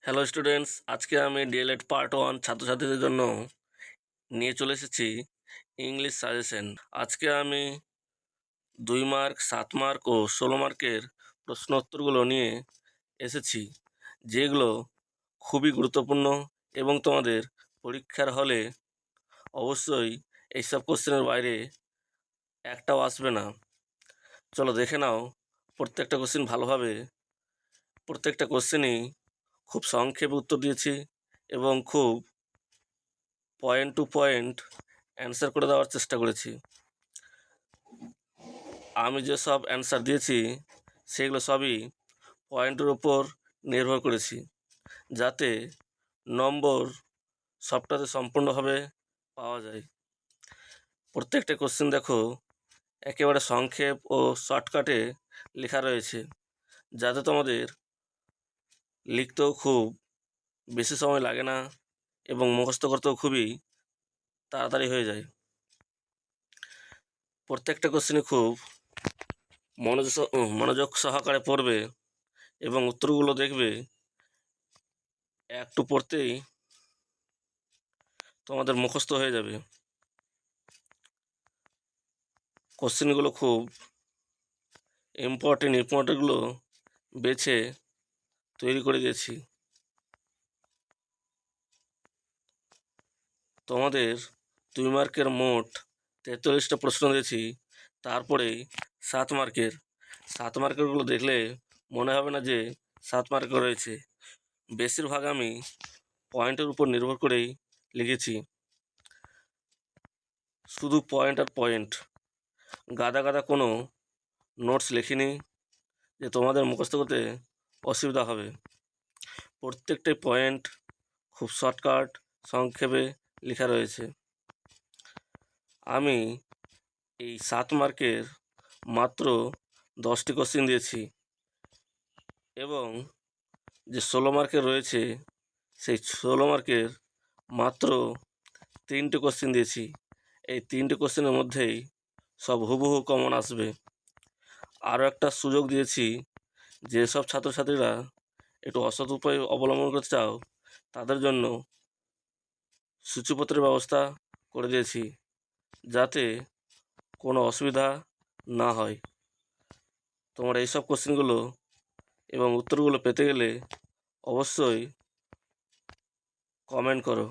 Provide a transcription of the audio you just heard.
Hello students, আজকে আমি D.El.Ed part 1 ছাত্রছাত্রীদের জন্য নিয়ে চলে এসেছি ইংলিশ সাজেশন। আজকে আমি 2 মার্ক, 7 মার্ক ও 16 মার্কের প্রশ্নোত্তরগুলো নিয়ে এসেছি, যেগুলো খুবই গুরুত্বপূর্ণ এবং তোমাদের পরীক্ষার হলে অবশ্যই এইসব কোশ্চেনের বাইরে একটাও আসবে না। চলো দেখে নাও প্রত্যেকটা কোশ্চেন ভালোভাবে। প্রত্যেকটা কোশ্চেনই খুব সংক্ষেপে উত্তর দিয়েছি এবং খুব পয়েন্ট টু পয়েন্ট অ্যান্সার করে দেওয়ার চেষ্টা করেছি। আমি যেসব অ্যান্সার দিয়েছি সেগুলো সবই পয়েন্টের ওপর নির্ভর করেছি, যাতে নম্বর সবটাতে সম্পূর্ণভাবে পাওয়া যায়। প্রত্যেকটা কোশ্চেন দেখো একেবারে সংক্ষেপ ও শর্টকাটে লেখা রয়েছে, যাতে তোমাদের লিখতেও খুব বেশি সময় লাগে না এবং মুখস্থ করতেও খুবই তাড়াতাড়ি হয়ে যায়। প্রত্যেকটা কোশ্চেনই খুব মনোযোগ সহকারে পড়বে এবং উত্তরগুলো দেখবে একটু পড়তেই তোমাদের মুখস্থ হয়ে যাবে। কোশ্চেনগুলো খুব ইম্পর্টেন্টগুলো বেছে তৈরি করে দিয়েছি। তোমাদের 2 মার্কের মোট 43টা প্রশ্ন দিয়েছি, তারপরেই 7 মার্কের। 7 মার্কেরগুলো দেখলে মনে হবে না যে 7 মার্কের রয়েছে। বেশিরভাগ আমি পয়েন্টের উপর নির্ভর করেই লিখেছি, শুধু পয়েন্ট আর পয়েন্ট, গাদা গাদা কোনো নোটস লিখিনি যে তোমাদের মুখস্থ করতে অসুবিধা হবে। প্রত্যেকটাই পয়েন্ট খুব শর্টকাট সংক্ষেপে লেখা রয়েছে। আমি এই 7 মার্কের মাত্র 10টি কোশ্চেন দিয়েছি এবং যে 16 মার্কের রয়েছে সেই 16 মার্কের মাত্র 3টি কোশ্চেন দিয়েছি। এই 3টি কোশ্চেনের মধ্যেই সব হুবহু কমন আসবে। আরও একটা সুযোগ দিয়েছি, যেসব ছাত্রছাত্রীরা একটু অসৎ উপায় অবলম্বন করতে চাও তাদের জন্য সূচিপত্রের ব্যবস্থা করে দিয়েছি, যাতে কোনো অসুবিধা না হয়। তোমরা এইসব কোশ্চেনগুলো এবং উত্তরগুলো পেতে গেলে অবশ্যই কমেন্ট করো।